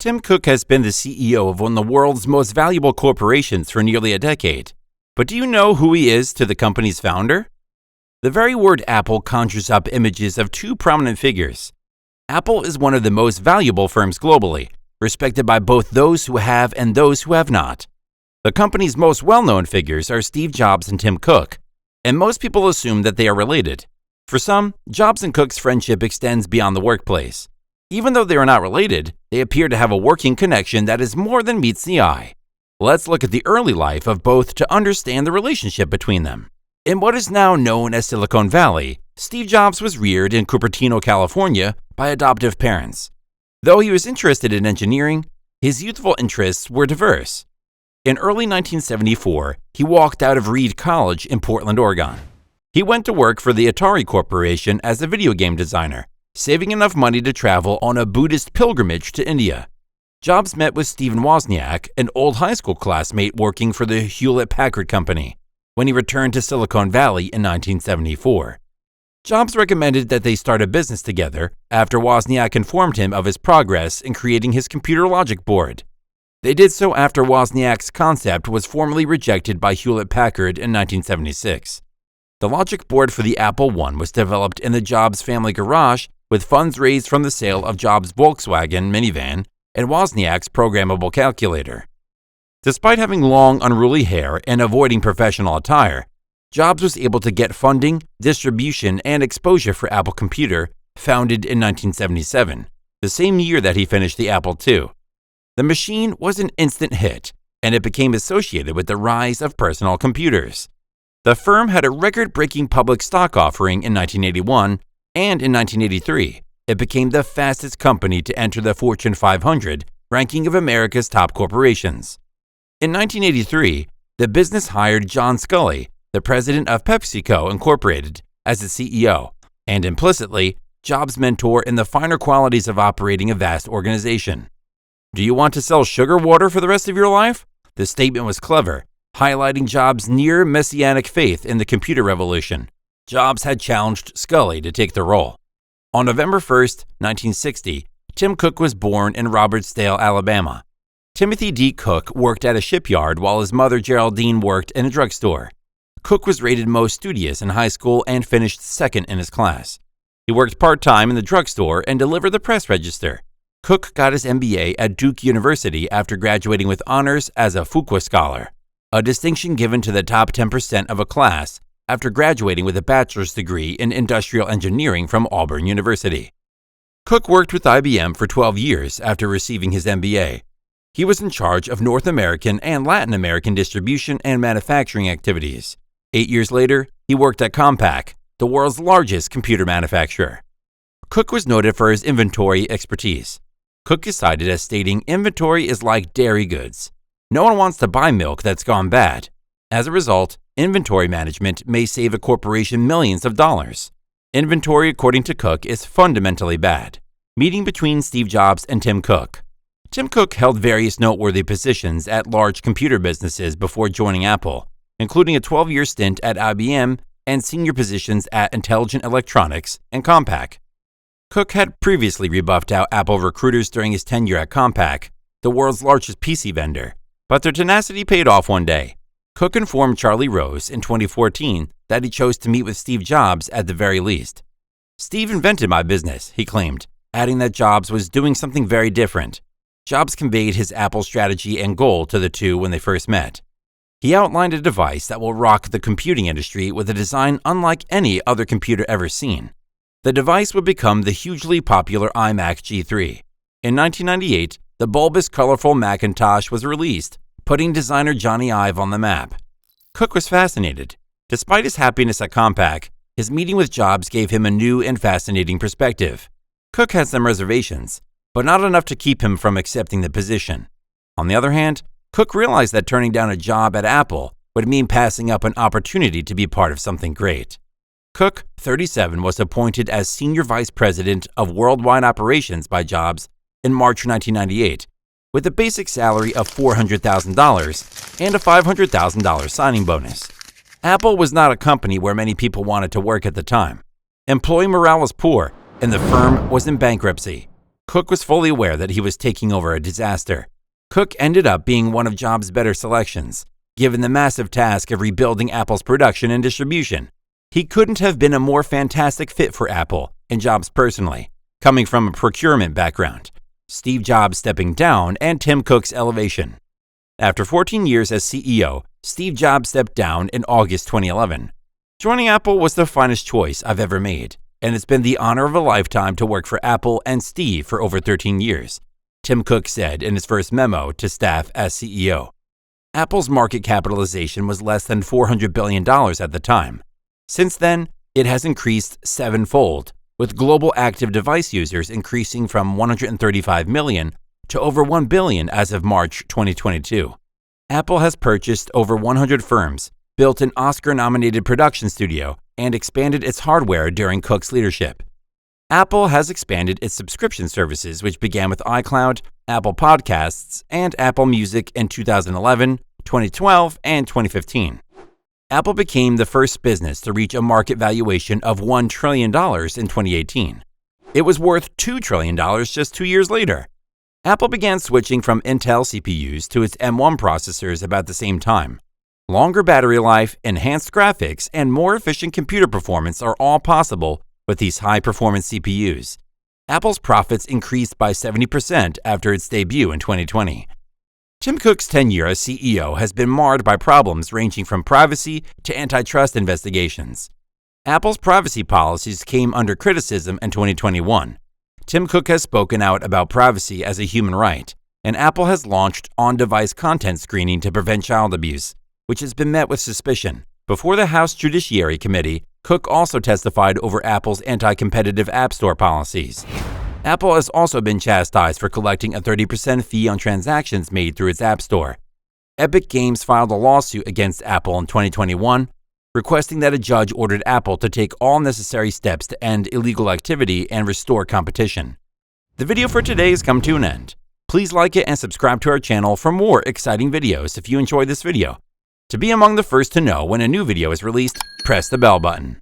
Tim Cook has been the CEO of one of the world's most valuable corporations for nearly a decade. But do you know who he is to the company's founder? The very word Apple conjures up images of two prominent figures. Apple is one of the most valuable firms globally, respected by both those who have and those who have not. The company's most well-known figures are Steve Jobs and Tim Cook, and most people assume that they are related. For some, Jobs and Cook's friendship extends beyond the workplace. Even though they are not related, they appear to have a working connection that is more than meets the eye. Let's look at the early life of both to understand the relationship between them. In what is now known as Silicon Valley, Steve Jobs was reared in Cupertino, California, by adoptive parents. Though he was interested in engineering, his youthful interests were diverse. In early 1974, he walked out of Reed College in Portland, Oregon. He went to work for the Atari Corporation as a video game designer, saving enough money to travel on a Buddhist pilgrimage to India. Jobs met with Stephen Wozniak, an old high school classmate working for the Hewlett-Packard Company, when he returned to Silicon Valley in 1974. Jobs recommended that they start a business together after Wozniak informed him of his progress in creating his computer logic board. They did so after Wozniak's concept was formally rejected by Hewlett-Packard in 1976. The logic board for the Apple I was developed in the Jobs family garage with funds raised from the sale of Jobs' Volkswagen minivan and Wozniak's programmable calculator. Despite having long, unruly hair and avoiding professional attire, Jobs was able to get funding, distribution, and exposure for Apple Computer, founded in 1977, the same year that he finished the Apple II. The machine was an instant hit, and it became associated with the rise of personal computers. The firm had a record-breaking public stock offering in 1981, and in 1983, it became the fastest company to enter the Fortune 500 ranking of America's top corporations. In 1983, the business hired John Sculley, the president of PepsiCo Incorporated, as its CEO, and implicitly, Jobs' mentor in the finer qualities of operating a vast organization. Do you want to sell sugar water for the rest of your life? The statement was clever, highlighting Jobs' near messianic faith in the computer revolution. Jobs had challenged Sculley to take the role. On November 1, 1960, Tim Cook was born in Robertsdale, Alabama. Timothy D. Cook worked at a shipyard while his mother Geraldine worked in a drugstore. Cook was rated most studious in high school and finished second in his class. He worked part-time in the drugstore and delivered the press register. Cook got his MBA at Duke University after graduating with honors as a Fuqua Scholar, a distinction given to the top 10% of a class after graduating with a bachelor's degree in industrial engineering from Auburn University. Cook worked with IBM for 12 years after receiving his MBA. He was in charge of North American and Latin American distribution and manufacturing activities. 8 years later, he worked at Compaq, the world's largest computer manufacturer. Cook was noted for his inventory expertise. Cook is cited as stating inventory is like dairy goods. No one wants to buy milk that's gone bad. As a result, inventory management may save a corporation millions of dollars. Inventory, according to Cook, is fundamentally bad. Meeting between Steve Jobs and Tim Cook. Tim Cook held various noteworthy positions at large computer businesses before joining Apple, including a 12-year stint at IBM and senior positions at Intelligent Electronics and Compaq. Cook had previously rebuffed out Apple recruiters during his tenure at Compaq, the world's largest PC vendor, but their tenacity paid off one day. Cook informed Charlie Rose in 2014 that he chose to meet with Steve Jobs at the very least. "Steve invented my business," he claimed, adding that Jobs was doing something very different. Jobs conveyed his Apple strategy and goal to the two when they first met. He outlined a device that will rock the computing industry with a design unlike any other computer ever seen. The device would become the hugely popular iMac G3. In 1998, the bulbous, colorful Macintosh was released, putting designer Johnny Ive on the map. Cook was fascinated. Despite his happiness at Compaq, his meeting with Jobs gave him a new and fascinating perspective. Cook had some reservations, but not enough to keep him from accepting the position. On the other hand, Cook realized that turning down a job at Apple would mean passing up an opportunity to be part of something great. Cook, 37, was appointed as Senior Vice President of Worldwide Operations by Jobs in March 1998, with a basic salary of $400,000 and a $500,000 signing bonus. Apple was not a company where many people wanted to work at the time. Employee morale was poor, and the firm was in bankruptcy. Cook was fully aware that he was taking over a disaster. Cook ended up being one of Jobs' better selections, given the massive task of rebuilding Apple's production and distribution. He couldn't have been a more fantastic fit for Apple and Jobs personally, coming from a procurement background, Steve Jobs stepping down, and Tim Cook's elevation. After 14 years as CEO, Steve Jobs stepped down in August 2011. Joining Apple was the finest choice I've ever made, and it's been the honor of a lifetime to work for Apple and Steve for over 13 years, Tim Cook said in his first memo to staff as CEO. Apple's market capitalization was less than $400 billion at the time. Since then, it has increased sevenfold, with global active device users increasing from 135 million to over 1 billion as of March 2022. Apple has purchased over 100 firms, built an Oscar-nominated production studio, and expanded its hardware during Cook's leadership. Apple has expanded its subscription services, which began with iCloud, Apple Podcasts, and Apple Music in 2011, 2012, and 2015. Apple became the first business to reach a market valuation of $1 trillion in 2018. It was worth $2 trillion just 2 years later. Apple began switching from Intel CPUs to its M1 processors about the same time. Longer battery life, enhanced graphics, and more efficient computer performance are all possible with these high-performance CPUs. Apple's profits increased by 70% after its debut in 2020. Tim Cook's tenure as CEO has been marred by problems ranging from privacy to antitrust investigations. Apple's privacy policies came under criticism in 2021. Tim Cook has spoken out about privacy as a human right, and Apple has launched on-device content screening to prevent child abuse, which has been met with suspicion. Before the House Judiciary Committee, Cook also testified over Apple's anti-competitive App Store policies. Apple has also been chastised for collecting a 30% fee on transactions made through its App Store. Epic Games filed a lawsuit against Apple in 2021, requesting that a judge ordered Apple to take all necessary steps to end illegal activity and restore competition. The video for today has come to an end. Please like it and subscribe to our channel for more exciting videos if you enjoyed this video. To be among the first to know when a new video is released, press the bell button.